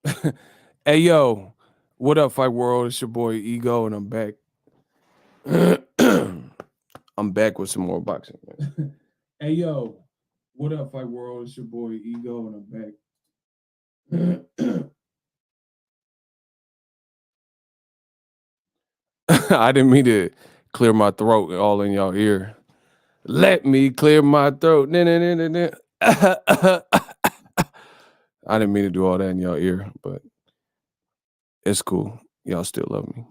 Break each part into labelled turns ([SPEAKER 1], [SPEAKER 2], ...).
[SPEAKER 1] Hey yo, what up, Fight World? It's your boy Ego, and I'm back. I'm back with some more boxing. Man. Hey yo, what up, Fight World? It's your boy Ego, and I'm back. I didn't mean to clear my throat all in y'all ear. Let me clear my throat. I didn't mean to do all that in y'all ear, but it's cool. Y'all still love me.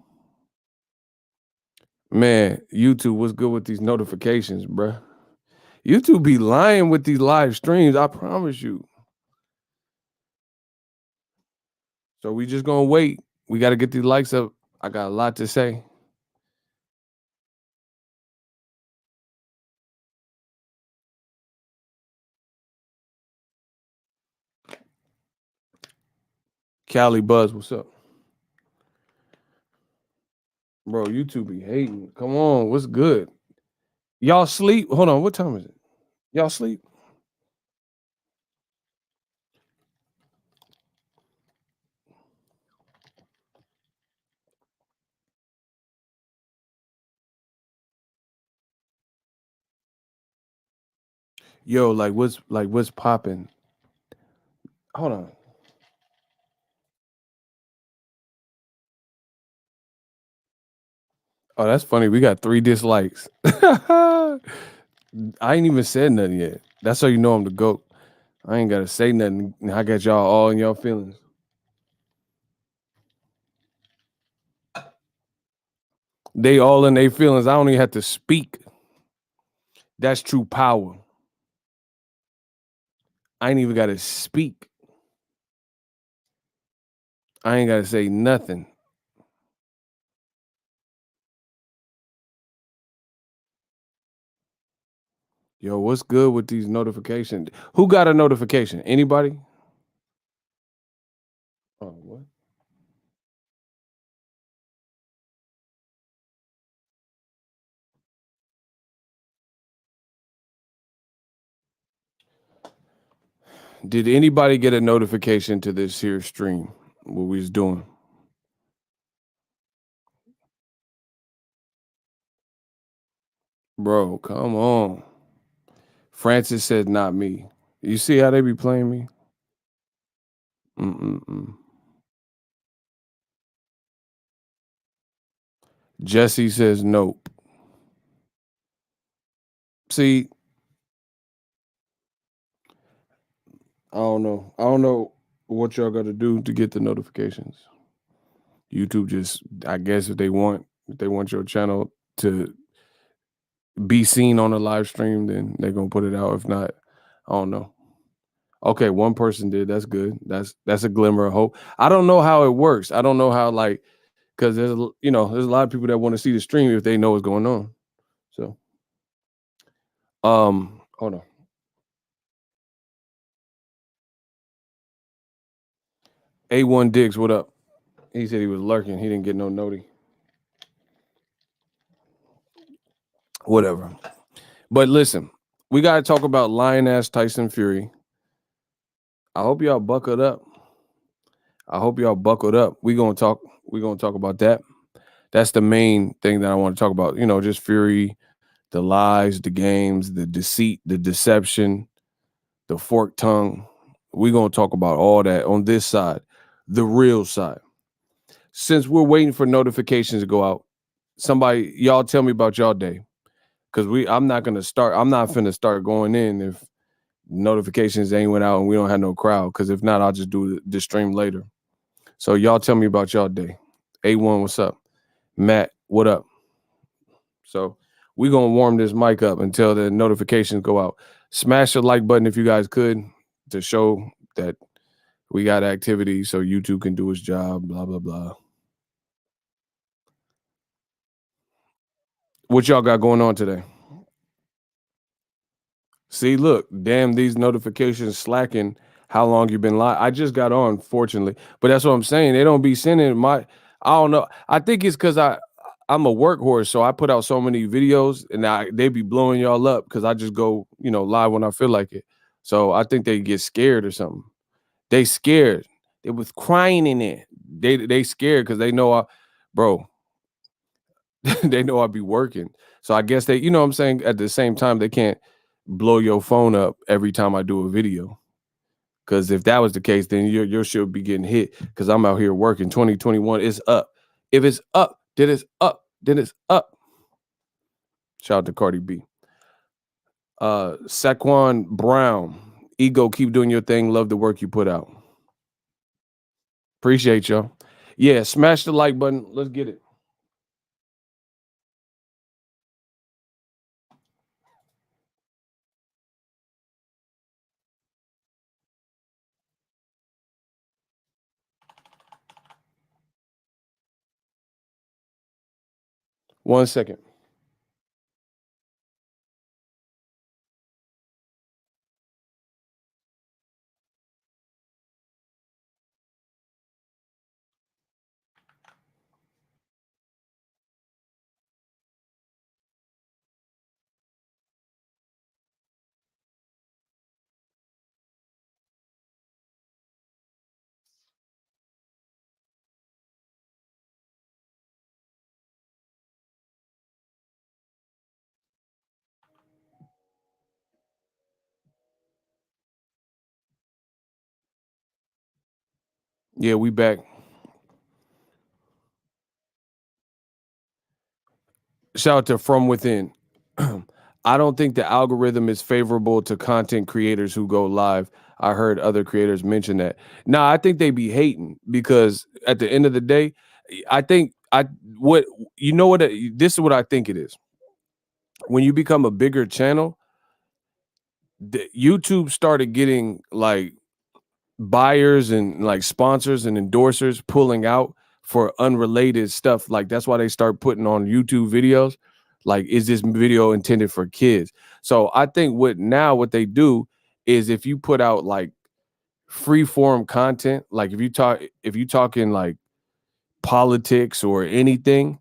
[SPEAKER 1] Man, YouTube, what's good with these notifications, bruh? YouTube be lying with these live streams, I promise you. So we just gonna wait. We gotta get these likes up. I got a lot to say. Cali Buzz, what's up? Bro, YouTube be hating. Come on, what's good? Y'all sleep? Hold on, what time is it? Y'all sleep? Yo, what's popping? Hold on. Oh, that's funny. We got 3 dislikes. I ain't even said nothing yet. That's how you know I'm the GOAT. I ain't gotta say nothing. I got y'all all in y'all feelings. They all in their feelings. I don't even have to speak. That's true power. I ain't even gotta speak. I ain't gotta say nothing. Yo, what's good with these notifications? Who got a notification? Anybody? Oh, what? Did anybody get a notification to this here stream? What we was doing? Bro, come on. Francis said not me. You see how they be playing me? Mm-mm-mm. Jesse says nope. See, I don't know. I don't know what y'all got to do to get the notifications. YouTube just, I guess, if they want your channel to be seen on a live stream, then they're gonna put it out. If not, I don't know. Okay, one person did. That's good. That's a glimmer of hope. I don't know how it works. I don't know how, like, because there's there's a lot of people that want to see the stream if they know what's going on. So hold on. A1 Diggs, what up? He said he was lurking. He didn't get no noti. Whatever. But listen, we gotta talk about lion ass Tyson Fury. I hope y'all buckled up. I hope y'all buckled up. We're gonna talk about that. That's the main thing that I want to talk about. Just Fury, the lies, the games, the deceit, the deception, the forked tongue. We're gonna talk about all that on this side, the real side. Since we're waiting for notifications to go out, somebody, y'all tell me about y'all day. Cause I'm not finna start going in if notifications ain't went out and we don't have no crowd. Cause if not, I'll just do the stream later. So y'all tell me about y'all day. A1, what's up? Matt, what up? So we're gonna warm this mic up until the notifications go out. Smash the like button if you guys could to show that we got activity so YouTube can do its job, blah, blah, blah. What y'all got going on today? See, look, damn, these notifications slacking. How long you been live? I just got on, fortunately, but that's what I'm saying. They don't be sending my. I don't know. I think it's because I'm a workhorse, so I put out so many videos, and they be blowing y'all up because I just go live when I feel like it. So I think they get scared or something. They scared. It was crying in it. They scared because they know bro, they know I be working. So I guess they, you know what I'm saying? At the same time, they can't blow your phone up every time I do a video. Because if that was the case, then your shit would be getting hit. Because I'm out here working. 2021 is up. If it's up, then it's up. Then it's up. Shout out to Cardi B. Saquon Brown. Ego, keep doing your thing. Love the work you put out. Appreciate y'all. Yeah, smash the like button. Let's get it. One second. Yeah, we back. Shout out to From Within. I don't think the algorithm is favorable to content creators who go live. I heard other creators mention that. Nah, I think they be hating because at the end of the day, I think what you know what this is what I think it is. When you become a bigger channel, YouTube started getting like buyers and like sponsors and endorsers pulling out for unrelated stuff. Like that's why they start putting on YouTube videos. Like, is this video intended for kids? So I think what they do is if you put out like free form content, like if you talking like politics or anything,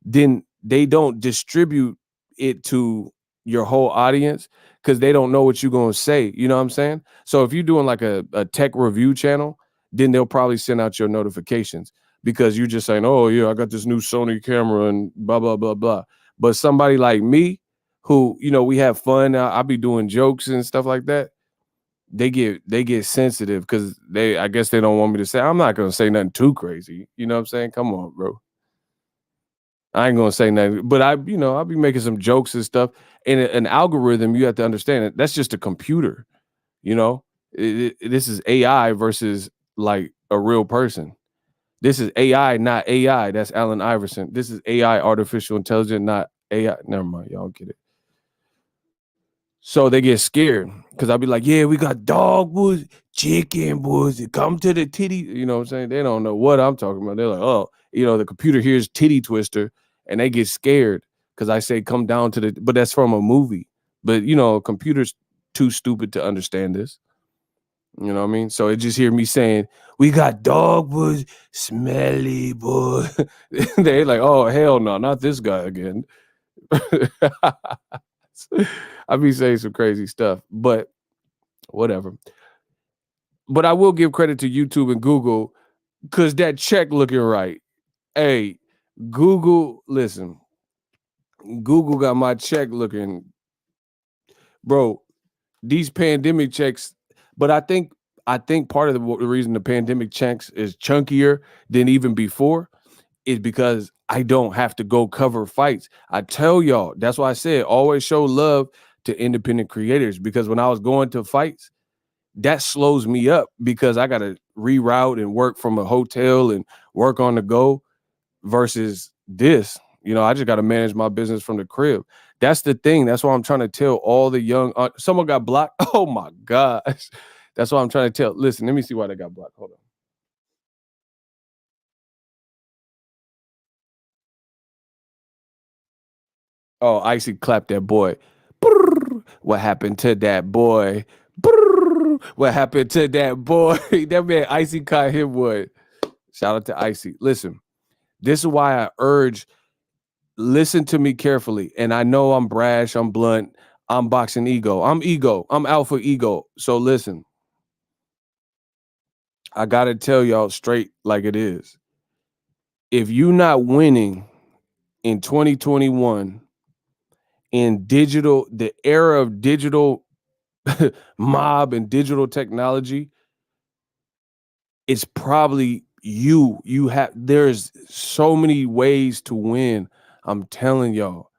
[SPEAKER 1] then they don't distribute it to your whole audience because they don't know what you're going to say. You know what I'm saying? So if you're doing like a tech review channel, then they'll probably send out your notifications because you're just saying, oh, yeah, I got this new Sony camera and blah, blah, blah, blah. But somebody like me who, you know, we have fun. I'll be doing jokes and stuff like that. They get sensitive because I guess they don't want me to say, I'm not going to say nothing too crazy. You know what I'm saying? Come on, bro. I ain't gonna say nothing, but I'll be making some jokes and stuff. And an algorithm, you have to understand it. That's just a computer, you know. This is AI versus like a real person. This is AI, not AI. That's Allen Iverson. This is AI, artificial intelligence, not AI. Never mind, y'all get it. So they get scared because I'll be like, yeah, we got dog boys, chicken boys, come to the titty. You know what I'm saying? They don't know what I'm talking about. They're like, oh, the computer hears titty twister and they get scared because I say come down to but that's from a movie. But a computer's too stupid to understand this. You know what I mean? So it just hear me saying, we got dog boys, smelly boy. They like, oh, hell no, not this guy again. I be saying some crazy stuff, but whatever. But I will give credit to YouTube and Google because that check looking right. Hey, Google, listen, Google got my check looking, bro. These pandemic checks, but I think part of the reason the pandemic checks is chunkier than even before is because I don't have to go cover fights. I tell y'all, that's why I said always show love to independent creators because when I was going to fights, that slows me up because I got to reroute and work from a hotel and work on the go versus this. I just got to manage my business from the crib. That's the thing. That's why I'm trying to tell all the young, someone got blocked. Oh my gosh. That's why I'm trying to tell. Listen, let me see why they got blocked. Hold on. Oh, Icy clapped that boy. Brrr. What happened to that boy? Brrr. What happened to that boy? That man Icy caught him what? Shout out to Icy. Listen, this is why I urge, listen to me carefully. And I know I'm brash, I'm blunt, I'm boxing ego. I'm ego. I'm alpha ego. So listen, I gotta tell y'all straight like it is. If you not winning in 2021 in digital, the era of digital mob and digital technology, it's probably you. You have there's so many ways to win. I'm telling y'all,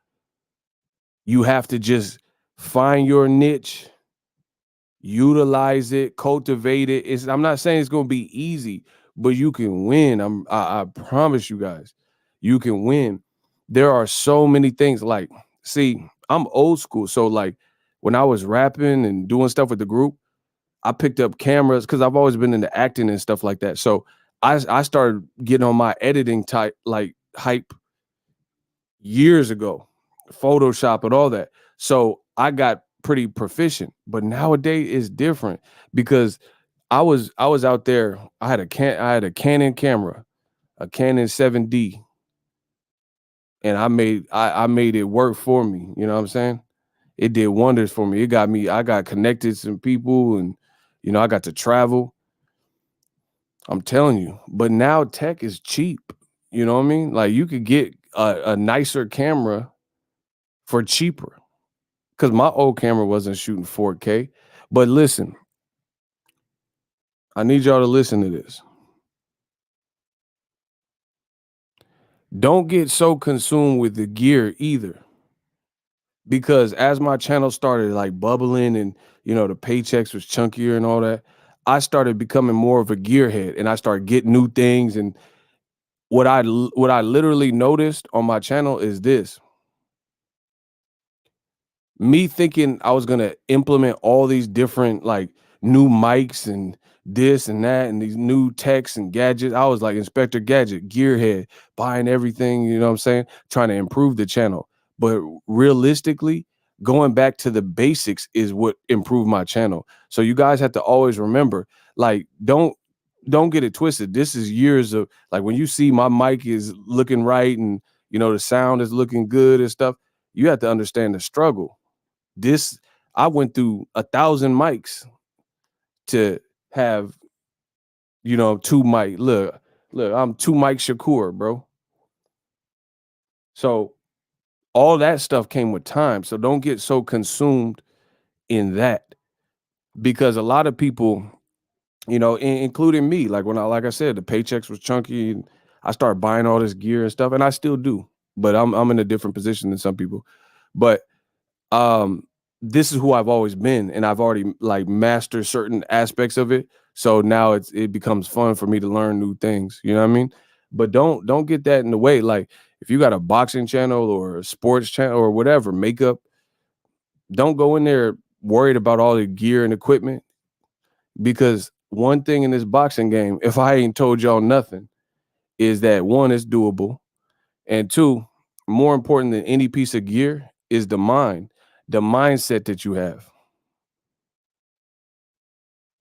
[SPEAKER 1] you have to just find your niche, utilize it, cultivate it. I'm not saying it's gonna be easy, but you can win. I promise you guys, you can win. There are so many things. Like, see, I'm old school. So like when I was rapping and doing stuff with the group, I picked up cameras because I've always been into acting and stuff like that. So I started getting on my editing type like hype years ago, Photoshop and all that. So I got pretty proficient. But nowadays it's different because I was out there. I had a Canon camera, a Canon 7D, and I made it work for me. You know what I'm saying? It did wonders for me. I got connected to some people, and I got to travel. I'm telling you. But now tech is cheap. You know what I mean? Like you could get a nicer camera for cheaper. Because my old camera wasn't shooting 4K. But listen, I need y'all to listen to this. Don't get so consumed with the gear either. Because as my channel started like bubbling and the paychecks was chunkier and all that, I started becoming more of a gearhead and I started getting new things. And what I literally noticed on my channel is this. Me thinking I was gonna implement all these different like new mics and this and that and these new techs and gadgets. I was like Inspector Gadget, gearhead, buying everything, you know what I'm saying? Trying to improve the channel. But realistically, going back to the basics is what improved my channel. So you guys have to always remember, like, don't get it twisted. This is years of like when you see my mic is looking right and the sound is looking good and stuff, you have to understand the struggle. This I went through 1,000 mics to have, two mic. Look, I'm two Mike Shakur, bro. So all that stuff came with time. So don't get so consumed in that because a lot of people, including me, like like I said, the paychecks was chunky and I started buying all this gear and stuff, and I still do, but I'm in a different position than some people. But um this is who I've always been, and I've already like mastered certain aspects of it. So now it becomes fun for me to learn new things. You know what I mean? But don't get that in the way. Like if you got a boxing channel or a sports channel or whatever, makeup, don't go in there worried about all the gear and equipment because one thing in this boxing game, if I ain't told y'all nothing, is that one, is doable, and two, more important than any piece of gear is the mindset that you have.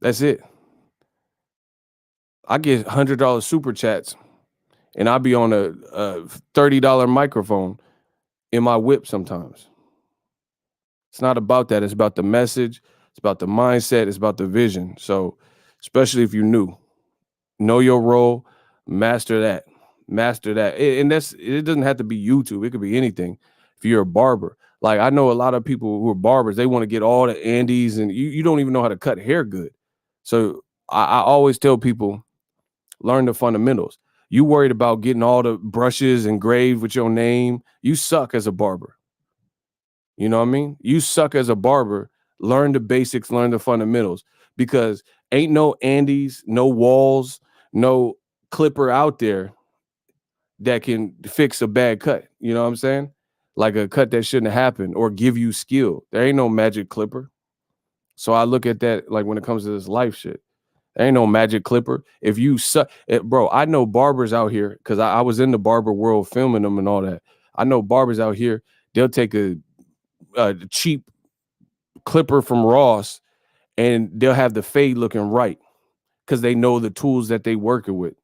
[SPEAKER 1] That's it. I get $100 super chats and I'll be on a $30 microphone in my whip sometimes. It's not about that. It's about the message. It's about the mindset. It's about the vision. So, especially if you're new, know your role, master that, master that. It doesn't have to be YouTube. It could be anything. If you're a barber, like I know a lot of people who are barbers, they want to get all the Andes and you don't even know how to cut hair good. So I always tell people, learn the fundamentals. You worried about getting all the brushes engraved with your name. You suck as a barber. You know what I mean? You suck as a barber. Learn the basics, learn the fundamentals because ain't no Andes, no walls, no clipper out there that can fix a bad cut. You know what I'm saying? Like a cut that shouldn't happen or give you skill. There ain't no magic clipper. So I look at that like when it comes to this life shit. There ain't no magic clipper. If you suck, bro, I know barbers out here because I was in the barber world filming them and all that. I know barbers out here, they'll take a cheap clipper from Ross and they'll have the fade looking right because they know the tools that they working with.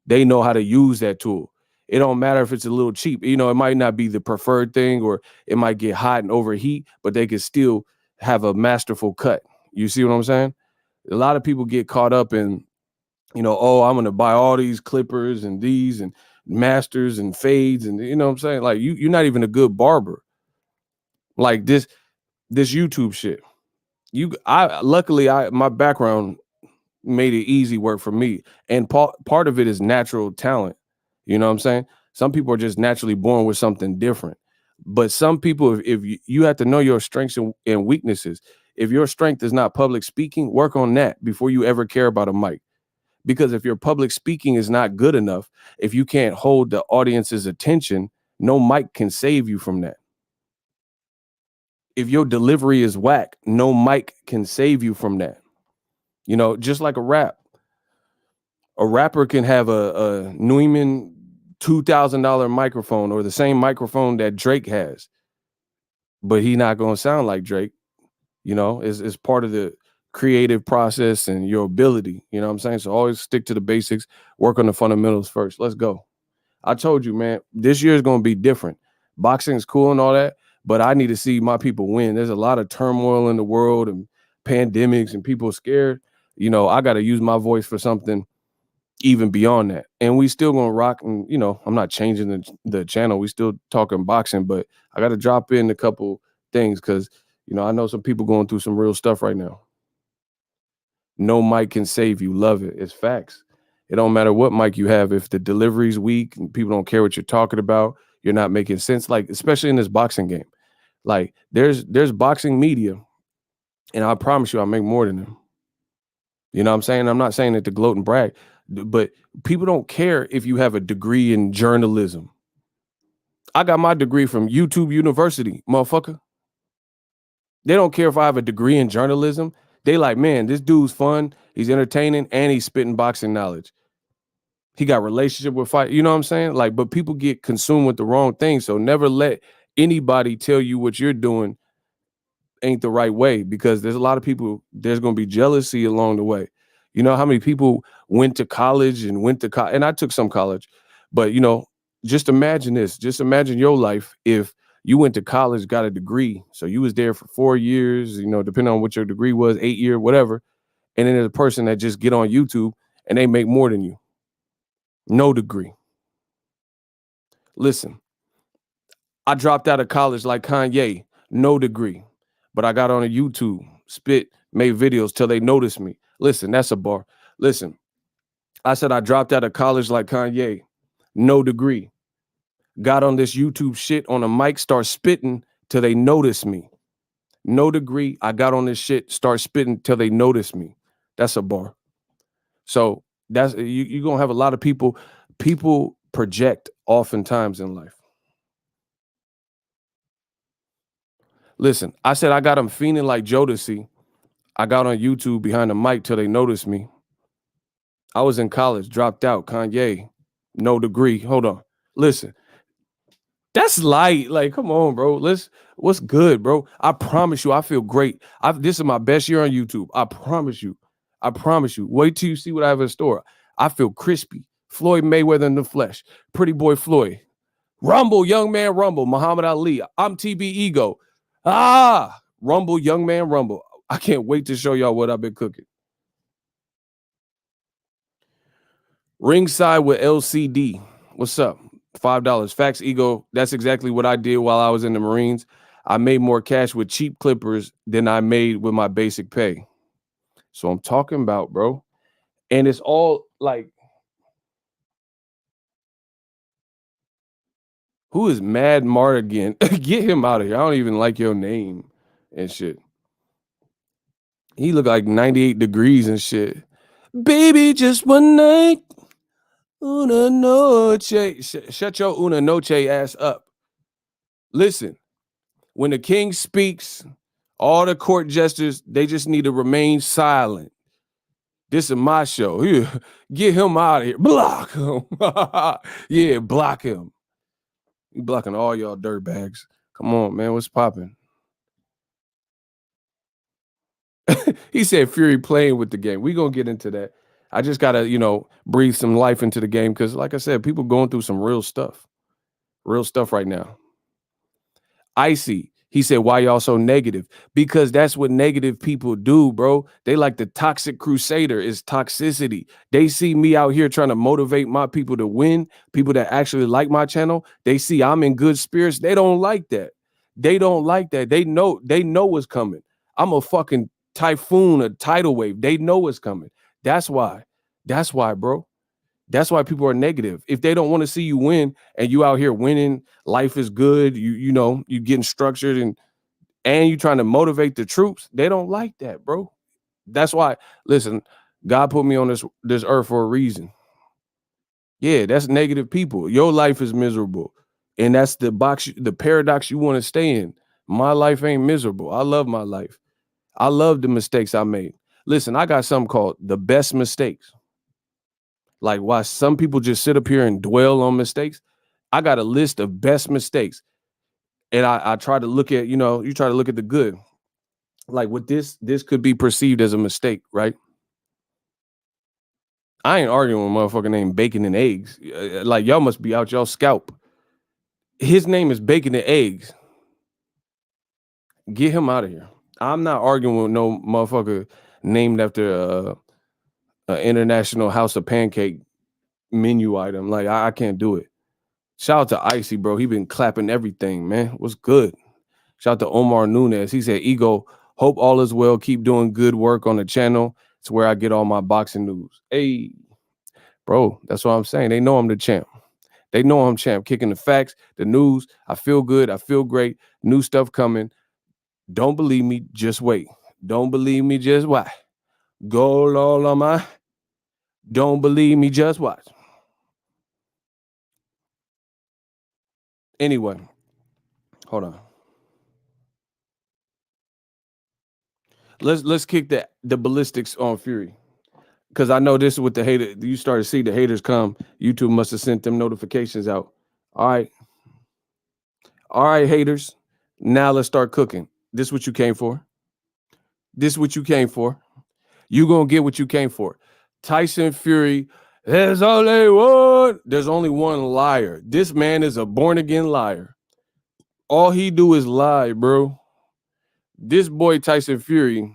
[SPEAKER 1] They know how to use that tool. It don't matter if it's a little cheap. It might not be the preferred thing or it might get hot and overheat, but they can still have a masterful cut. You see what I'm saying? A lot of people get caught up in Oh, I'm gonna buy all these clippers and these and masters and fades, and you know what I'm saying? Like you're not even a good barber. Like this YouTube shit. I luckily I my background made it easy work for me. And part of it is natural talent. You know what I'm saying? Some people are just naturally born with something different. But some people, if you have to know your strengths and weaknesses. If your strength is not public speaking, work on that before you ever care about a mic. Because if your public speaking is not good enough, if you can't hold the audience's attention, no mic can save you from that. If your delivery is whack, no mic can save you from that. Just like a rapper can have a Neumann $2,000 microphone or the same microphone that Drake has, but he not gonna sound like Drake. It's part of the creative process and your ability. You know what I'm saying? So always stick to the basics, work on the fundamentals first. Let's go. I told you, man, this year is gonna be different. Boxing is cool and all that, but I need to see my people win. There's a lot of turmoil in the world and pandemics and people scared. I got to use my voice for something even beyond that. And we still gonna rock. And I'm not changing the channel. We still talking boxing, but I got to drop in a couple things because I know some people going through some real stuff right now. No mic can save you. Love it. It's facts. It don't matter what mic you have. If the delivery's weak and people don't care what you're talking about, you're not making sense. Like, especially in this boxing game. Like, there's boxing media, and I promise you I'll make more than them. You know what I'm saying? I'm not saying it to gloat and brag, but people don't care if you have a degree in journalism. I got my degree from YouTube University, motherfucker. They don't care if I have a degree in journalism. They like, man, this dude's fun. He's entertaining and he's spitting boxing knowledge. He got relationship with fight. You know what I'm saying? Like, but people get consumed with the wrong thing. So never let anybody tell you what you're doing ain't the right way, because there's a lot of people, there's going to be jealousy along the way. You know how many people went to college and and I took some college, but just imagine this. Just imagine your life if you went to college, got a degree. So you was there for 4 years, depending on what your degree was, 8 year, whatever. And then there's a person that just get on YouTube and they make more than you. No degree. Listen, I dropped out of college like Kanye, no degree, but I got on a YouTube, spit, made videos till they noticed me. Listen, that's a bar. Listen, I said I dropped out of college like Kanye, no degree. Got on this YouTube shit on a mic, start spitting till they noticed me. No degree. I got on this shit, start spitting till they noticed me. That's a bar. So that's you're gonna have a lot of people project oftentimes in life. Listen, I said I got them fiending like Jodeci. I got on YouTube behind the mic till they noticed me. I was in college, dropped out, Kanye, no degree. Hold on. Listen, that's light. Like, come on, bro. What's good, bro? I promise you, I feel great. This is my best year on YouTube. I promise you. I promise you. Wait till you see what I have in store. I feel crispy. Floyd Mayweather in the flesh. Pretty boy Floyd. Rumble, young man, rumble. Muhammad Ali. I'm TUBEBUDDY. Rumble, young man, rumble. I can't wait to show y'all what I've been cooking. Ringside with LCD. What's up? $5. Facts Ego. That's exactly what I did while I was in the Marines. I made more cash with cheap clippers than I made with my basic pay. So I'm talking about, bro. And it's all like, who is Mad Mart again? Get him out of here. I don't even like your name and shit. He looked like 98 degrees and shit. Baby, just one night. Una noche. Shut your una noche ass up. Listen, when the king speaks, all the court jesters, they just need to remain silent. This is my show. Here, get him out of here. Block him. Yeah, block him. You blocking all y'all dirtbags. Come on, man. What's popping? He said Fury playing with the game. We gonna get into that. I just gotta, breathe some life into the game because, like I said, people going through some real stuff right now. Icy, He said, why y'all so negative? Because that's what negative people do, bro. They like the toxic crusader is toxicity. They see me out here trying to motivate my people to win, people that actually like my channel. They see I'm in good spirits. They don't like that. They don't like that. They know what's coming. I'm a fucking typhoon, a tidal wave. They know what's coming. That's why. That's why, bro. That's why people are negative. If they don't want to see you win and you out here winning, life is good, you know, you getting structured and you trying to motivate the troops, they don't like that, bro. That's why, listen, God put me on this earth for a reason. Yeah, that's negative people. Your life is miserable. And that's the paradox you want to stay in. My life ain't miserable. I love my life. I love the mistakes I made. Listen, I got something called the best mistakes. Like why some people just sit up here and dwell on mistakes. I got a list of best mistakes. And I try to look at, you know, you try to look at the good. Like with this could be perceived as a mistake, right? I ain't arguing with motherfucker named Bacon and Eggs. Like y'all must be out y'all scalp. His name is Bacon and Eggs. Get him out of here. I'm not arguing with no motherfucker named after international house of pancake menu item. Like I can't do it. Shout out to Icy, bro. He been clapping everything, man. What's good? Shout out to Omar Nunez. He said, Ego, hope all is well. Keep doing good work on the channel. It's where I get all my boxing news. Hey, bro, that's what I'm saying. They know I'm the champ. They know I'm champ. Kicking the facts, the news. I feel good. I feel great. New stuff coming. Don't believe me. Just wait. Don't believe me. Just watch. Go all on my. Don't believe me. Just watch. Anyway, hold on. Let's kick the ballistics on Fury. Because I know this is what the hater, you start to see the haters come. YouTube must have sent them notifications out. All right. All right, haters. Now let's start cooking. This is what you came for. This is what you came for. You gonna get what you came for. Tyson Fury, there's only one. There's only one liar. This man is a born-again liar. All he do is lie, bro. This boy Tyson Fury,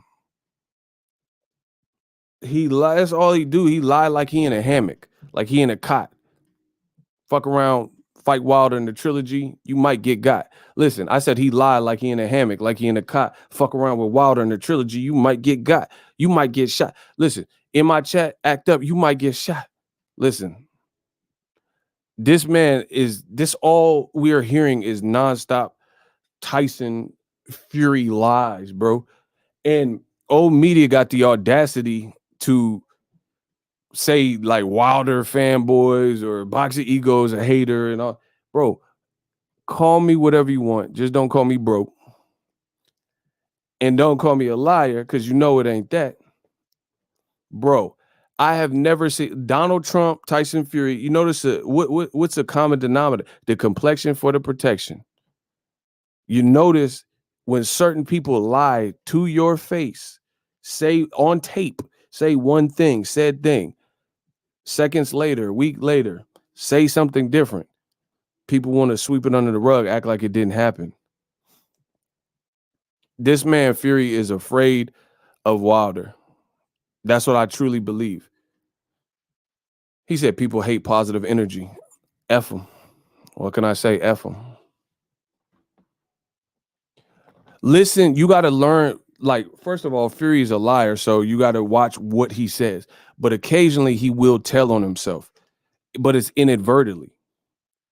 [SPEAKER 1] he lies. That's all he do. He lie like he in a hammock, like he in a cot. Fuck around, fight Wilder in the trilogy, you might get got. Listen, I said he lied like he in a hammock, like he in a cot. Fuck around with Wilder in the trilogy, you might get got. You might get shot. Listen, in my chat, act up, you might get shot. Listen, this man is, this all we are hearing is nonstop Tyson Fury lies, bro. And old media got the audacity to say like Wilder fanboys or Boxingego is a hater and all. Bro, call me whatever you want. Just don't call me broke. And don't call me a liar because you know it ain't that. Bro, I have never seen Donald Trump, Tyson Fury. You notice what's a common denominator? The complexion for the protection. You notice when certain people lie to your face, say on tape, say one thing, said thing. Seconds later, a week later, say something different. People want to sweep it under the rug, act like it didn't happen. This man Fury is afraid of Wilder. That's what I truly believe. He said people hate positive energy. F them. What can I say? F them. Listen, you got to learn. Like, first of all, Fury is a liar, so you got to watch what he says. But occasionally he will tell on himself, but it's inadvertently.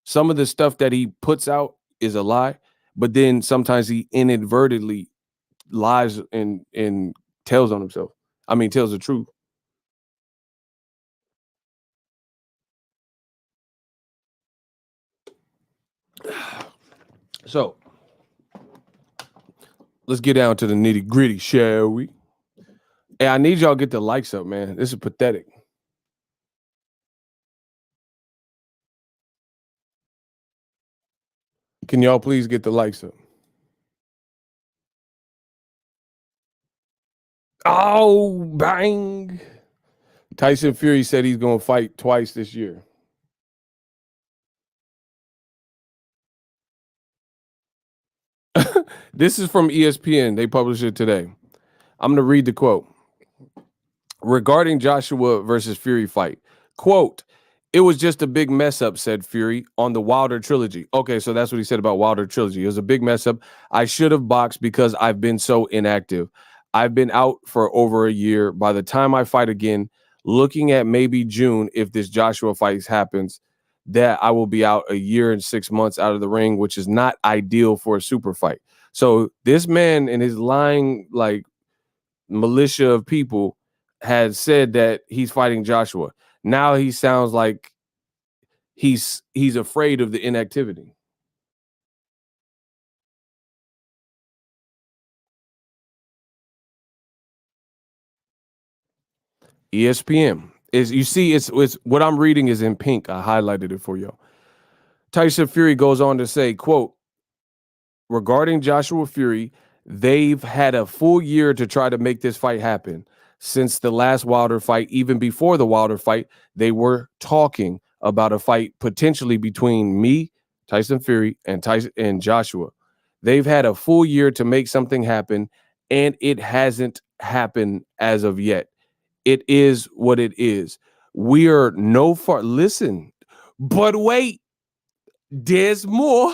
[SPEAKER 1] Some of the stuff that he puts out is a lie, but then sometimes he inadvertently lies and tells on himself. I mean, tells the truth. So let's get down to the nitty gritty, shall we? Hey, I need y'all to get the likes up, man. This is pathetic. Can y'all please get the likes up? Oh, bang. Tyson Fury said he's going to fight twice this year. This is from ESPN. They published it today. I'm going to read the quote. Regarding Joshua versus Fury fight, quote, "It was just a big mess up," said Fury on the Wilder trilogy. Okay, so that's what he said about Wilder trilogy. It was a big mess up. I should have boxed because I've been so inactive. I've been out for over a year. By the time I fight again, looking at maybe June, if this Joshua fight happens, that I will be out a year and 6 months out of the ring, which is not ideal for a super fight. So this man and his lying, like, militia of people had said that he's fighting Joshua. Now he sounds like he's afraid of the inactivity. ESPN is, you see, it's what I'm reading is in pink. I highlighted it for you. Tyson Fury goes on to say, quote, regarding Joshua Fury, they've had a full year to try to make this fight happen. Since the last Wilder fight, even before the Wilder fight, they were talking about a fight potentially between me, Tyson Fury, and Joshua. They've had a full year to make something happen, and it hasn't happened as of yet. It is what it is. We are no far. Listen, but wait, there's more.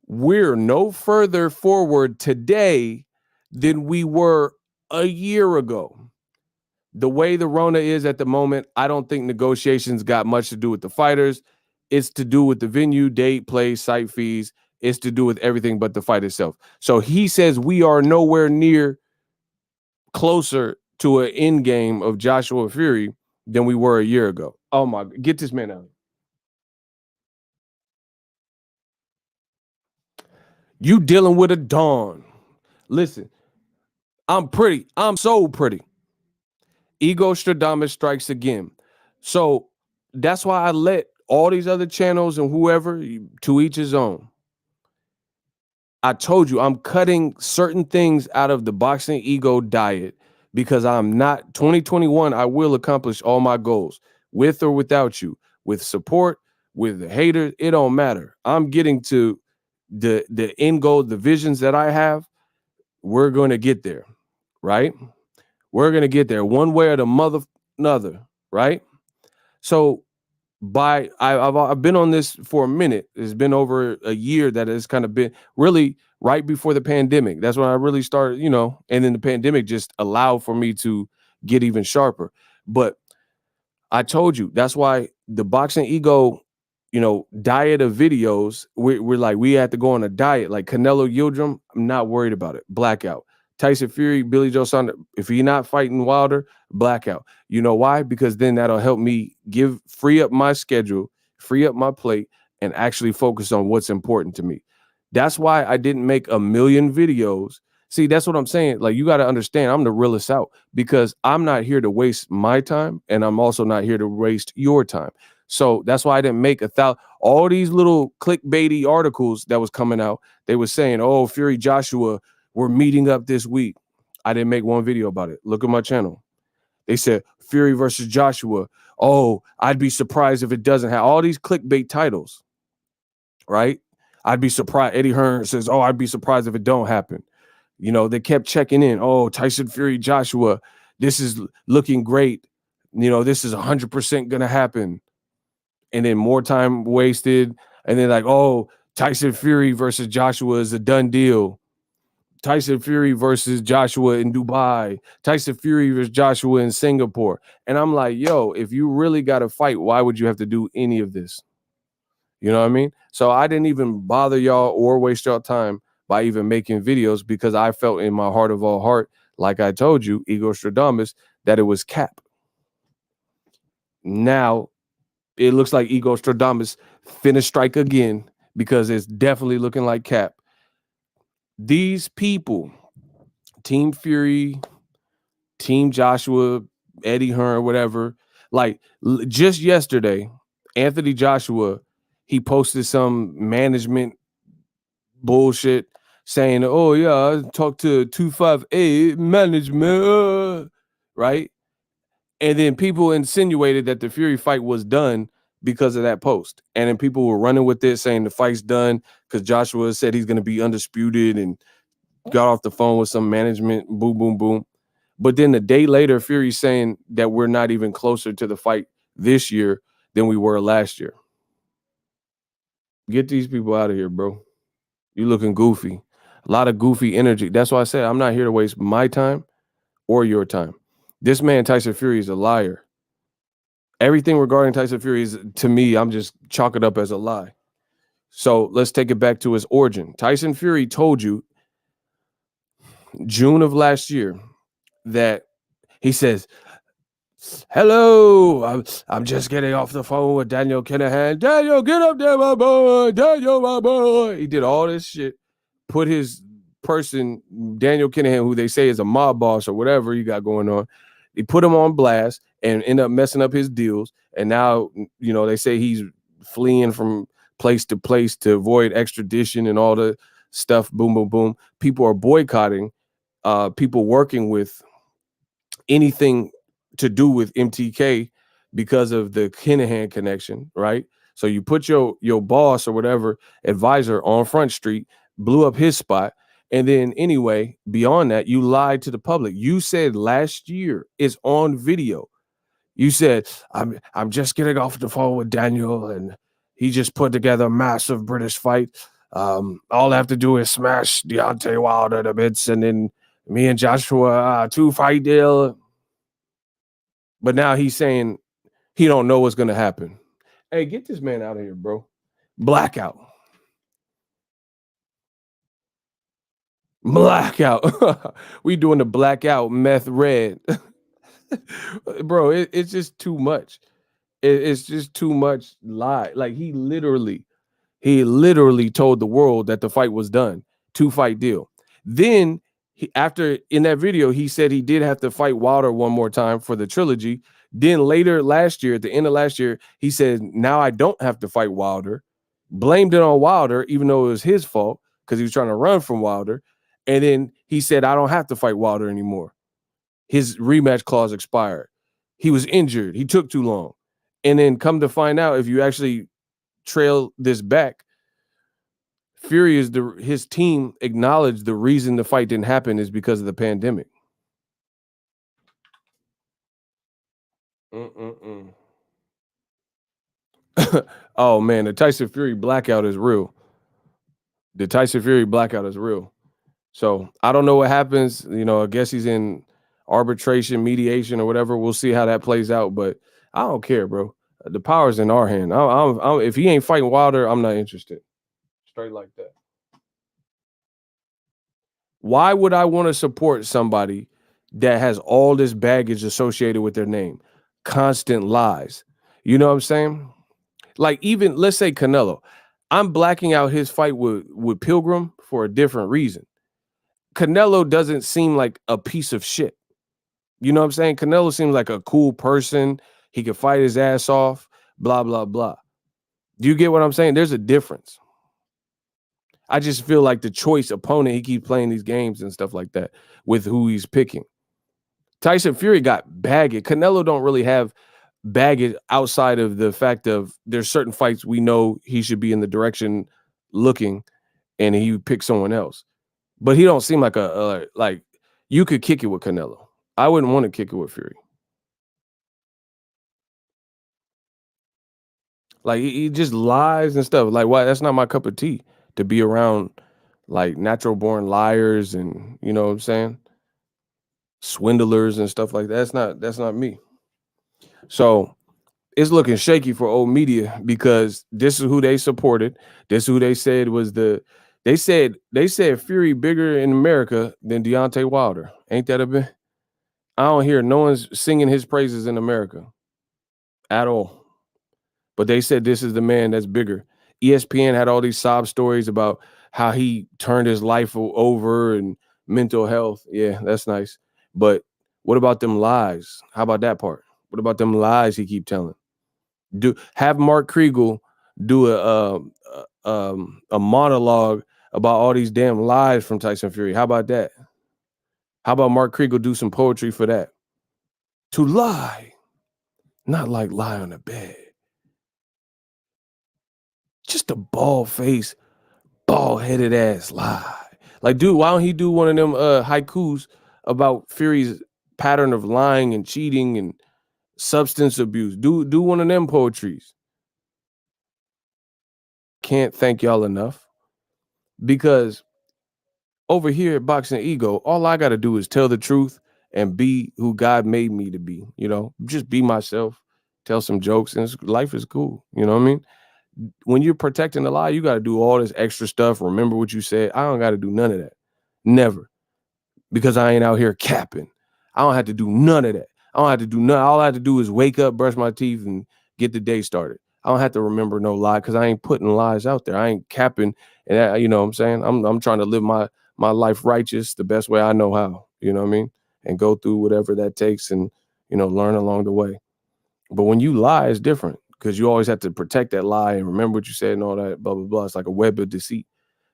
[SPEAKER 1] We're no further forward today than we were a year ago. The way the Rona is at the moment, I don't think negotiations got much to do with the fighters. It's to do with the venue, date, place, site fees. It's to do with everything but the fight itself. So he says we are nowhere near closer to an end game of Joshua Fury than we were a year ago. Oh my, get this man out. You dealing with a Dawn. Listen, I'm pretty. I'm so pretty. Ego Stradamus strikes again. So that's why I let all these other channels and whoever, to each his own. I told you I'm cutting certain things out of the boxing ego diet because I'm not 2021. I will accomplish all my goals with or without you, with support, with the haters. It don't matter. I'm getting to the end goal, the visions that I have. We're going to get there, right? We're going to get there one way or the mother another, right? So I've been on this for a minute. It's been over a year that it's kind of been really right before the pandemic. That's when I really started, and then the pandemic just allowed for me to get even sharper. But I told you that's why the boxing ego, diet of videos, we're like, we have to go on a diet. Like Canelo Yildirim, I'm not worried about it. Blackout. Tyson Fury, Billy Joe Saunders, if he's not fighting Wilder, blackout. You know why? Because then that'll help me free up my schedule, free up my plate, and actually focus on what's important to me. That's why I didn't make a million videos. See, that's what I'm saying. Like, you got to understand, I'm the realest out because I'm not here to waste my time, and I'm also not here to waste your time. So that's why I didn't make all these little clickbaity articles that was coming out. They were saying, "Oh, Fury Joshua, we're meeting up this week." I didn't make one video about it. Look at my channel. They said Fury versus Joshua. Oh, I'd be surprised if it doesn't have all these clickbait titles, right? I'd be surprised. Eddie Hearn says, "Oh, I'd be surprised if it don't happen." They kept checking in. Oh, Tyson Fury Joshua, this is looking great. This is 100% going to happen. And then more time wasted. And then like, oh, Tyson Fury versus Joshua is a done deal. Tyson Fury versus Joshua in Dubai. Tyson Fury versus Joshua in Singapore. And I'm like, yo, if you really got to fight, why would you have to do any of this? You know what I mean? So I didn't even bother y'all or waste y'all time by even making videos because I felt in my heart of all heart, like I told you, Ego Stradamus, that it was cap. Now it looks like Ego Stradamus finna strike again because it's definitely looking like cap. These people, Team Fury, Team Joshua, Eddie Hearn, whatever, like just yesterday, Anthony Joshua, he posted some management bullshit saying, "Oh yeah, I talked to 258 management," right? And then people insinuated that the Fury fight was done because of that post. And then people were running with it saying the fight's done because Joshua said he's going to be undisputed and got off the phone with some management, boom, boom, boom. But then a day later, Fury's saying that we're not even closer to the fight this year than we were last year. Get these people out of here, bro. You looking goofy. A lot of goofy energy. That's why I said I'm not here to waste my time or your time. This man, Tyson Fury, is a liar. Everything regarding Tyson Fury is, to me, I'm just chalk it up as a lie. So let's take it back to his origin. Tyson Fury told you June of last year that he says, hello, I'm just getting off the phone with Daniel Kinahan. Daniel, get up there, my boy. Daniel, my boy. He did all this shit, put his person, Daniel Kinahan, who they say is a mob boss or whatever he got going on, he put him on blast and end up messing up his deals. And now, you know, they say he's fleeing from place to place to avoid extradition and all the stuff. Boom, boom, boom. People are boycotting people working with anything to do with MTK because of the Kinahan connection, right? So you put your boss or whatever advisor on Front Street, blew up his spot, and then anyway, beyond that, you lied to the public. You said last year, it's on video. You said, I'm just getting off the phone with Daniel, and he just put together a massive British fight. All I have to do is smash Deontay Wilder the bits, and then me and Joshua 2-fight deal. But now he's saying he don't know what's gonna happen. Hey, get this man out of here, bro. Blackout. Blackout. We doing the blackout meth red. Bro, it's just too much. It's just too much lie. Like he literally told the world that the fight was done. 2-fight deal. Then after in that video, he said he did have to fight Wilder one more time for the trilogy. Then later last year, at the end of last year, he said, now I don't have to fight Wilder. Blamed it on Wilder, even though it was his fault because he was trying to run from Wilder. And then he said, I don't have to fight Wilder anymore. His rematch clause expired. He was injured. He took too long. And then come to find out, if you actually trail this back, Fury is his team acknowledged the reason the fight didn't happen is because of the pandemic. Oh man, the Tyson Fury blackout is real. The Tyson Fury blackout is real. So I don't know what happens. You know, I guess he's in arbitration, mediation, or whatever. We'll see how that plays out. But I don't care, bro. The power's in our hand. If he ain't fighting Wilder, I'm not interested. Straight like that. Why would I want to support somebody that has all this baggage associated with their name? Constant lies. You know what I'm saying? Like even let's say Canelo. I'm blacking out his fight with Pilgrim for a different reason. Canelo doesn't seem like a piece of shit. You know what I'm saying? Canelo seems like a cool person. He could fight his ass off, blah, blah, blah. Do you get what I'm saying? There's a difference. I just feel like the choice opponent, he keeps playing these games and stuff like that with who he's picking. Tyson Fury got baggage. Canelo don't really have baggage outside of the fact of there's certain fights we know he should be in the direction looking and he pick someone else. But he don't seem like like you could kick it with Canelo. I wouldn't want to kick it with Fury. Like he just lies and stuff. Like why? That's not my cup of tea to be around like natural born liars and you know what I'm saying, swindlers and stuff like that. That's not me. So it's looking shaky for old media because this is who they supported. This is who they said was they said Fury bigger in America than Deontay Wilder. Ain't that a bit? I don't hear no one's singing his praises in America at all. But they said this is the man that's bigger. ESPN had all these sob stories about how he turned his life over and mental health. Yeah, that's nice. But what about them lies? How about that part? What about them lies he keep telling? Have Mark Kriegel do a monologue about all these damn lies from Tyson Fury. How about that? How about Mark Kriegel do some poetry for that? To lie, not like lie on the bed. just a bald-faced, bald-headed ass lie. Like, dude, why don't he do one of them haikus about Fury's pattern of lying and cheating and substance abuse? Do one of them poetries. Can't thank y'all enough, because over here at Boxingego, all I got to do is tell the truth and be who God made me to be. Just be myself, tell some jokes, and life is cool. You know what I mean? When you're protecting the lie, you got to do all this extra stuff. Remember what you said. I don't got to do none of that. Never. Because I ain't out here capping. I don't have to do none of that. I don't have to do none. All I have to do is wake up, brush my teeth, and get the day started. I don't have to remember no lie, because I ain't putting lies out there. I ain't capping. And you know what I'm saying? I'm trying to live my life righteous the best way I know how. You know what I mean? And go through whatever that takes, and learn along the way. But when you lie, it's different, because you always have to protect that lie and remember what you said and all that, blah, blah, blah. It's like a web of deceit.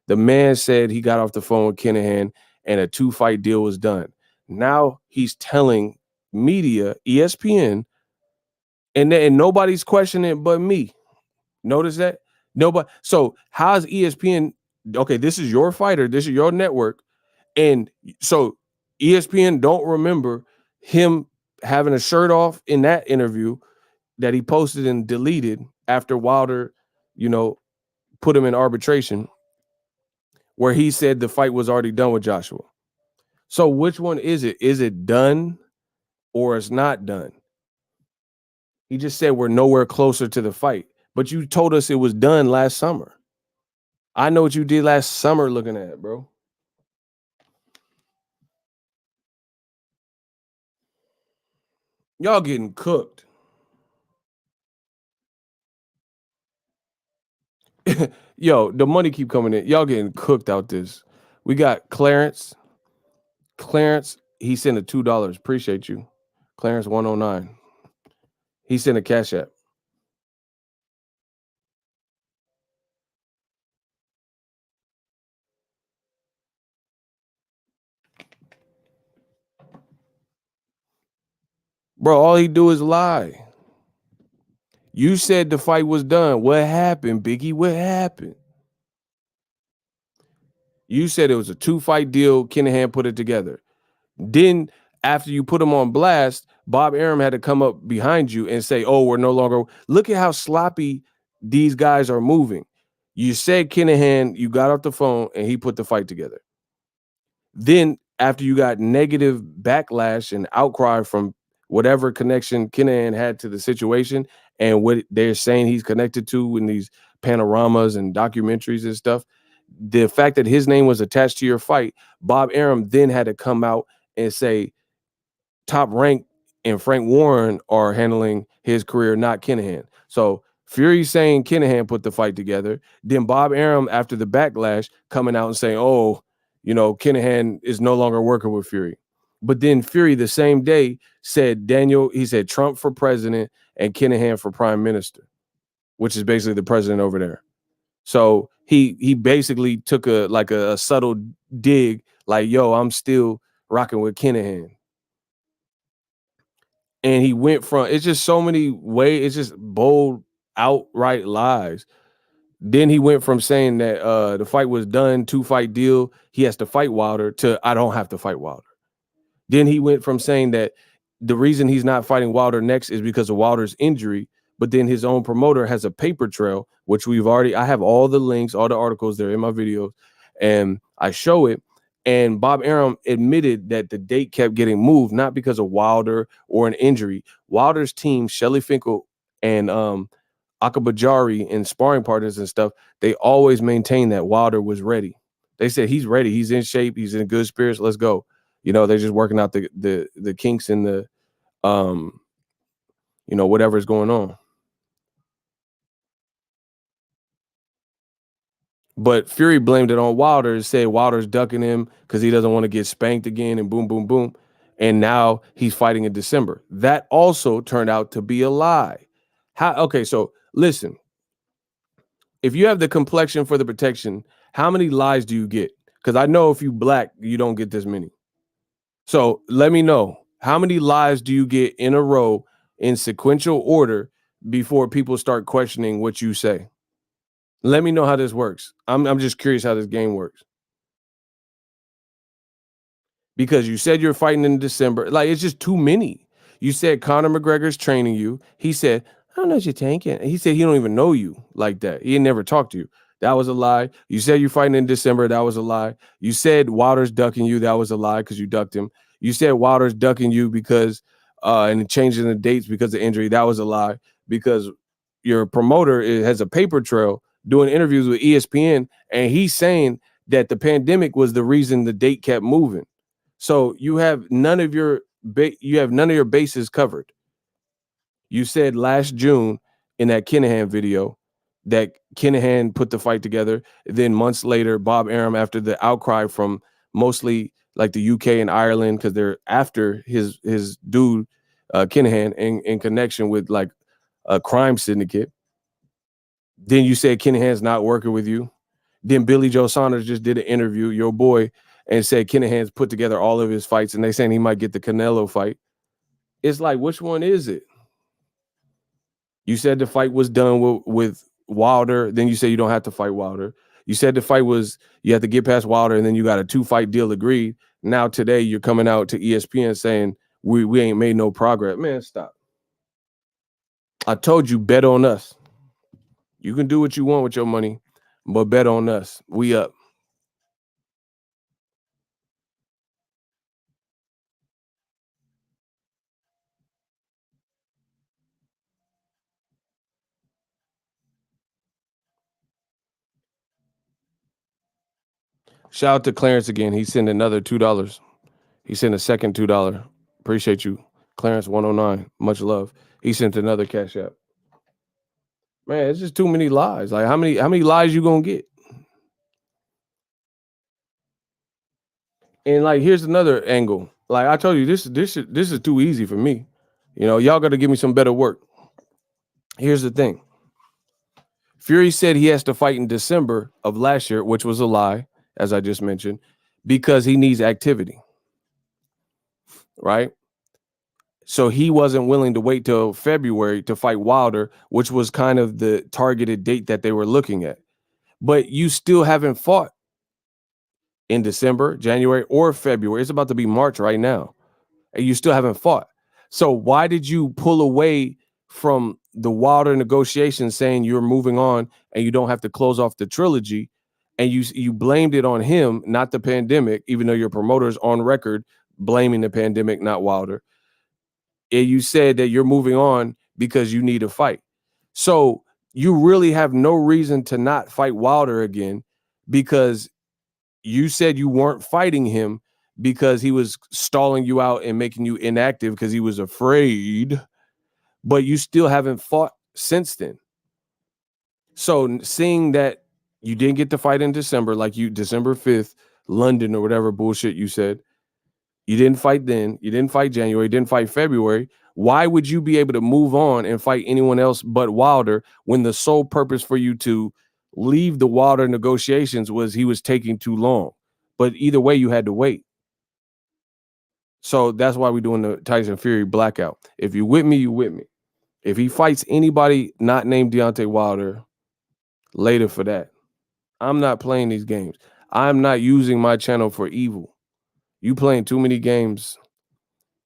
[SPEAKER 1] The man said he got off the phone with Kinahan and a 2-fight deal was done. Now he's telling media, ESPN, and nobody's questioning it but me. Notice that? Nobody. So how's ESPN? Okay, this is your fighter. This is your network. And so ESPN don't remember him having a shirt off in that interview that he posted and deleted after Wilder, put him in arbitration, where he said the fight was already done with Joshua. So which one is it? Is it done or it's not done? He just said we're nowhere closer to the fight, but you told us it was done last summer. I know what you did last summer looking at it, bro. Y'all getting cooked. Yo, the money keep coming in. Y'all getting cooked out this. We got Clarence. He sent a $2. Appreciate you. Clarence 109. He sent a cash app. Bro, all he do is lie. You said the fight was done. What happened, Biggie? What happened? You said it was a 2-fight deal. Kinahan put it together. Then after you put him on blast, Bob Arum had to come up behind you and say, oh, we're no longer. Look at how sloppy these guys are moving. You said Kinahan, you got off the phone, and he put the fight together. Then after you got negative backlash and outcry from whatever connection Kinahan had to the situation and what they're saying he's connected to in these panoramas and documentaries and stuff, the fact that his name was attached to your fight, Bob Arum then had to come out and say Top Rank and Frank Warren are handling his career, not Kinahan. So Fury saying Kinahan put the fight together. Then Bob Arum, after the backlash, coming out and saying, oh, Kinahan is no longer working with Fury. But then Fury the same day said he said Trump for president and Kinahan for prime minister, which is basically the president over there. So he basically took a subtle dig, like, yo, I'm still rocking with Kinahan. And he went from, it's just so many ways, it's just bold, outright lies. Then he went from saying that the fight was done, 2-fight deal, he has to fight Wilder, to I don't have to fight Wilder. Then he went from saying that the reason he's not fighting Wilder next is because of Wilder's injury, but then his own promoter has a paper trail, which I have all the links, all the articles there in my videos, and I show it. And Bob Arum admitted that the date kept getting moved, not because of Wilder or an injury. Wilder's team, Shelly Finkel and Akabajari and sparring partners and stuff, they always maintained that Wilder was ready. They said he's ready, he's in shape, he's in good spirits, let's go. They're just working out the kinks in the whatever's going on. But Fury blamed it on Wilder and said Wilder's ducking him because he doesn't want to get spanked again, and boom, boom, boom. And now he's fighting in December. That also turned out to be a lie. Okay, so listen. If you have the complexion for the protection, how many lies do you get? Because I know if you black, you don't get this many. So let me know, how many lies do you get in a row in sequential order before people start questioning what you say? Let me know how this works. I'm just curious how this game works. Because you said you're fighting in December. Like, it's just too many. You said Conor McGregor's training you. He said, I don't know what you're tanking. He said he don't even know you like that. He ain't never talked to you. That was a lie. You said you're fighting in December. That was a lie. You said Wilder's ducking you. That was a lie because you ducked him. You said Wilder's ducking you because and changing the dates because of injury. That was a lie because your promoter has a paper trail doing interviews with ESPN, and he's saying that the pandemic was the reason the date kept moving. So you have none of your bases covered. You said last June in that Kinahan video that Kinahan put the fight together. Then months later, Bob Arum, after the outcry from mostly like the UK and Ireland, because they're after his dude Kinahan in connection with like a crime syndicate. Then you said Kinahan's not working with you. Then Billy Joe Saunders just did an interview, your boy, and said Kinahan's put together all of his fights, and they saying he might get the Canelo fight. It's like, which one is it? You said the fight was done with Wilder. Then you say you don't have to fight Wilder. You said the fight was you have to get past Wilder, and then you got a 2-fight deal agreed. Now today you're coming out to ESPN saying we ain't made no progress. Man, stop. I told you, bet on us. You can do what you want with your money, but bet on us. We up. Shout out to Clarence again. He sent another $2. He sent a second $2. Appreciate you, Clarence 109. Much love. He sent another cash app. Man, it's just too many lies. Like how many lies you gonna get? And like here's another angle. Like I told you, this is too easy for me. You know, y'all got to give me some better work. Here's the thing. Fury said he has to fight in December of last year, which was a lie, as I just mentioned, because he needs activity. Right? So he wasn't willing to wait till February to fight Wilder, which was kind of the targeted date that they were looking at. But you still haven't fought in December, January, or February. It's about to be March right now, and you still haven't fought. So why did you pull away from the Wilder negotiations saying you're moving on and you don't have to close off the trilogy? And you blamed it on him, not the pandemic, even though your promoter's on record blaming the pandemic, not Wilder. And you said that you're moving on because you need a fight. So you really have no reason to not fight Wilder again because you said you weren't fighting him because he was stalling you out and making you inactive because he was afraid, but you still haven't fought since then. So seeing that you didn't get to fight in December, like you December 5th, London or whatever bullshit you said, you didn't fight then, you didn't fight January, didn't fight February. Why would you be able to move on and fight anyone else but Wilder when the sole purpose for you to leave the Wilder negotiations was he was taking too long? But either way, you had to wait. So that's why we're doing the Tyson Fury blackout. If you with me, you with me. If he fights anybody not named Deontay Wilder, later for that. I'm not playing these games. I'm not using my channel for evil. You playing too many games.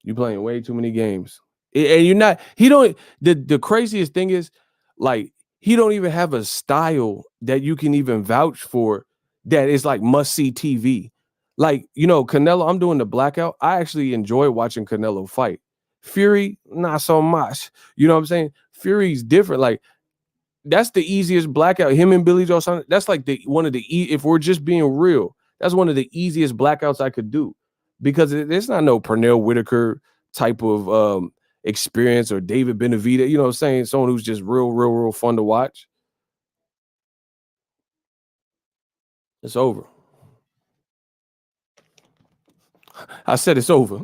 [SPEAKER 1] You playing way too many games. And you're not, he don't, the craziest thing is like he don't even have a style that you can even vouch for that is like must see TV. Like, you know, Canelo, I'm doing the blackout. I actually enjoy watching Canelo fight. Fury, not so much. You know what I'm saying? Fury's different. Like, that's the easiest blackout. Him and Billy Joe Saunders, that's like the one of the if we're just being real, that's one of the easiest blackouts I could do because it's not no Pernell Whitaker type of experience or David Benavidez. You know what I'm saying? Someone who's just real fun to watch. It's over. I said it's over.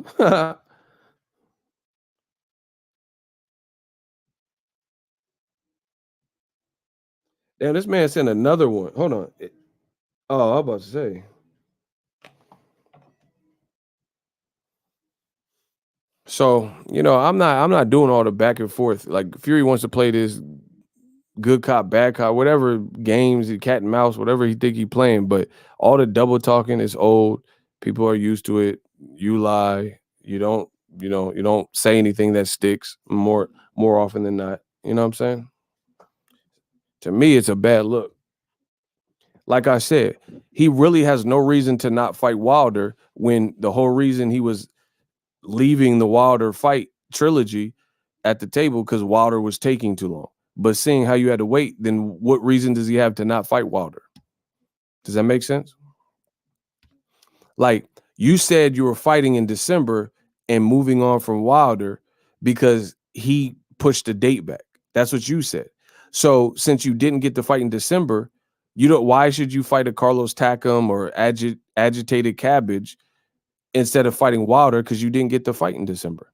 [SPEAKER 1] Damn, this man sent another one. Hold on. Oh, I was about to say. So, you know, I'm not doing all the back and forth. Like Fury wants to play this good cop, bad cop, whatever games, cat and mouse, whatever he think he playing. But all the double talking is old. People are used to it. You lie. You don't say anything that sticks more often than not. You know what I'm saying? To me, it's a bad look. Like I said, he really has no reason to not fight Wilder when the whole reason he was leaving the Wilder fight trilogy at the table because Wilder was taking too long. But seeing how you had to wait, then what reason does he have to not fight Wilder? Does that make sense? Like you said, you were fighting in December and moving on from Wilder because he pushed the date back. That's what you said. So since you didn't get to fight in December, you don't. Why should you fight a Carlos Takam or agitated Cabbage instead of fighting Wilder because you didn't get to fight in December?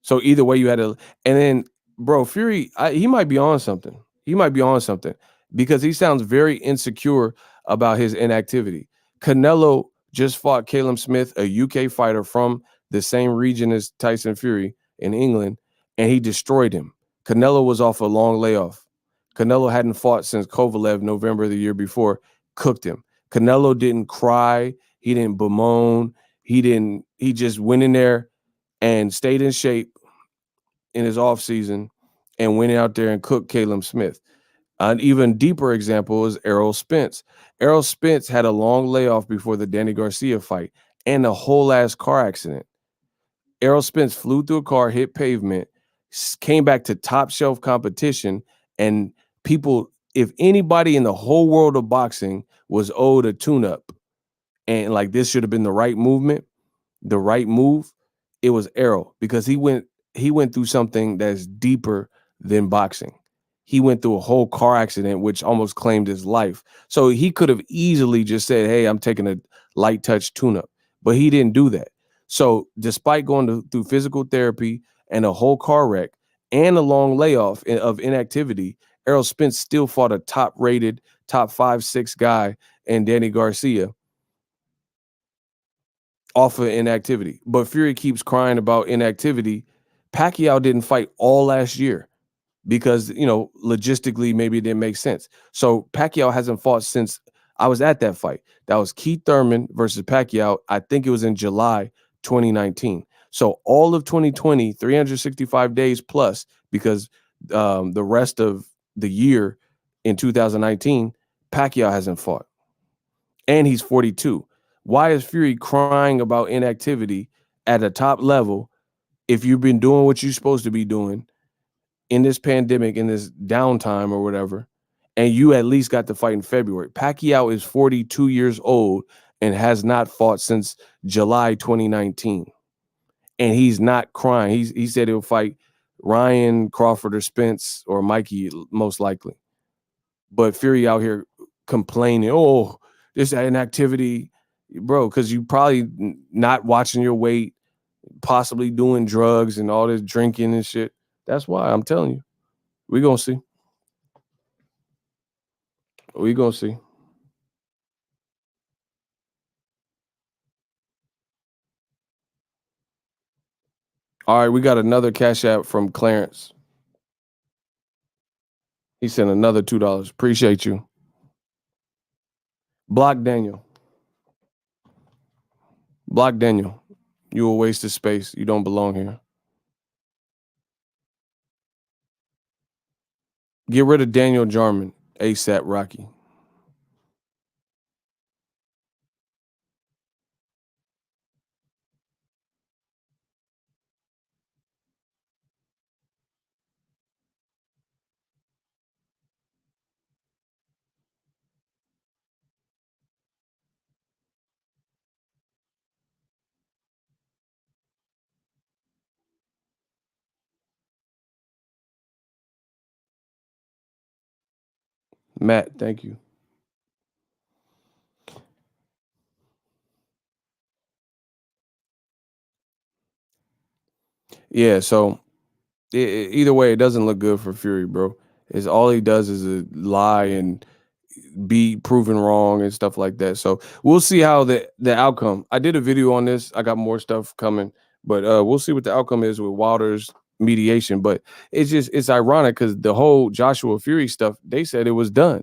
[SPEAKER 1] So either way, you had to. And then, bro, Fury, he might be on something. He might be on something because he sounds very insecure about his inactivity. Canelo just fought Caleb Smith, a UK fighter from the same region as Tyson Fury in England, and he destroyed him. Canelo was off a long layoff. Canelo hadn't fought since Kovalev November the year before, cooked him. Canelo didn't cry. He didn't bemoan. He didn't. He just went in there and stayed in shape in his offseason and went out there and cooked Caleb Smith. An even deeper example is Errol Spence. Errol Spence had a long layoff before the Danny Garcia fight and a whole ass car accident. Errol Spence flew through a car, hit pavement, came back to top shelf competition, and people, if anybody in the whole world of boxing was owed a tune-up and like this should have been the right movement, the right move, it was Errol because he went through something that's deeper than boxing. He went through a whole car accident which almost claimed his life. So he could have easily just said, "Hey, I'm taking a light touch tune-up," but he didn't do that. So despite through physical therapy and a whole car wreck and a long layoff of inactivity, Errol Spence still fought a top-rated, top 5-6 guy and Danny Garcia off of inactivity. But Fury keeps crying about inactivity. Pacquiao didn't fight all last year because, logistically, maybe it didn't make sense. So Pacquiao hasn't fought since I was at that fight. That was Keith Thurman versus Pacquiao. I think it was in July 2019. So all of 2020, 365 days plus, because the rest of the year in 2019, Pacquiao hasn't fought. And he's 42. Why is Fury crying about inactivity at a top level if you've been doing what you're supposed to be doing in this pandemic, in this downtime or whatever, and you at least got to fight in February? Pacquiao is 42 years old and has not fought since July 2019. And he's not crying. He said he'll fight Ryan, Crawford, or Spence, or Mikey, most likely. But Fury out here complaining, "Oh, this inactivity," bro, because you probably not watching your weight, possibly doing drugs and all this drinking and shit. That's why I'm telling you. We gonna see. We gonna see. All right, we got another cash app from Clarence. He sent another $2. Appreciate you. Block Daniel. Block Daniel. You a waste of space. You don't belong here. Get rid of Daniel Jarman. ASAP Rocky. Matt, thank you. Yeah, so either way, it doesn't look good for Fury, bro. Is all he does is lie and be proven wrong and stuff like that. So we'll see how the outcome. I did a video on this. I got more stuff coming, but we'll see what the outcome is with Wilder's mediation. But it's ironic because the whole Joshua Fury stuff, they said it was done.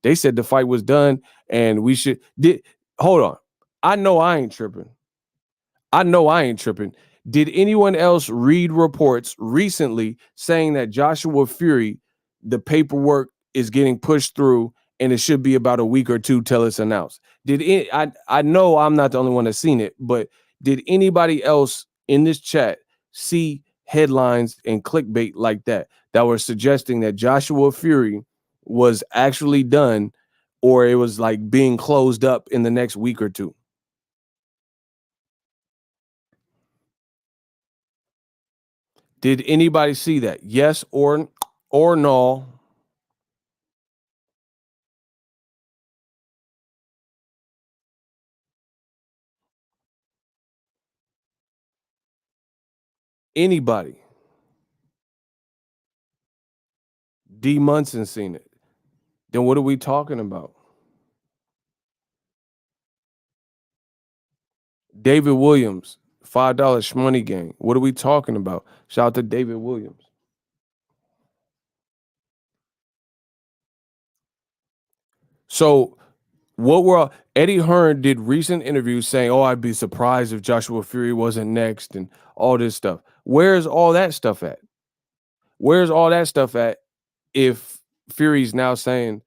[SPEAKER 1] They said the fight was done, and we should did hold on. I know I ain't tripping. I know I ain't tripping. Did anyone else read reports recently saying that Joshua Fury, the paperwork is getting pushed through and it should be about a week or two till it's announced? I know I'm not the only one that's seen it, but did anybody else in this chat see headlines and clickbait like that were suggesting that Joshua Fury was actually done, or it was like being closed up in the next week or two? Did anybody see that? Yes or no? Anybody? D Munson seen it. Then what are we talking about? David Williams, $5 shmoney gang. What are we talking about? Shout out to David Williams. So what were Eddie Hearn did recent interviews saying, "Oh, I'd be surprised if Joshua Fury wasn't next," and all this stuff. Where's all that stuff at? Where's all that stuff at if Fury's now saying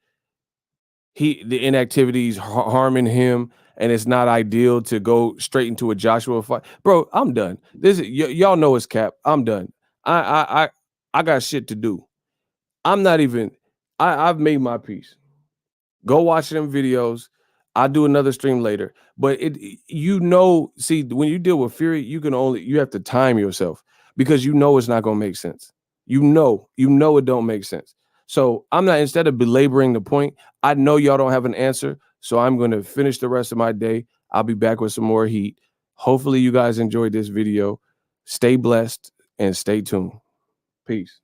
[SPEAKER 1] the inactivity is harming him and it's not ideal to go straight into a Joshua fight? Bro, I'm done. This is y'all know it's cap. I'm done. I got shit to do. I'm not even I've made my peace. Go watch them videos. I'll do another stream later. But see, when you deal with Fury, you have to time yourself because it's not gonna make sense. It don't make sense. So I'm not, instead of belaboring the point, I know y'all don't have an answer. So I'm gonna finish the rest of my day. I'll be back with some more heat. Hopefully you guys enjoyed this video. Stay blessed and stay tuned. Peace.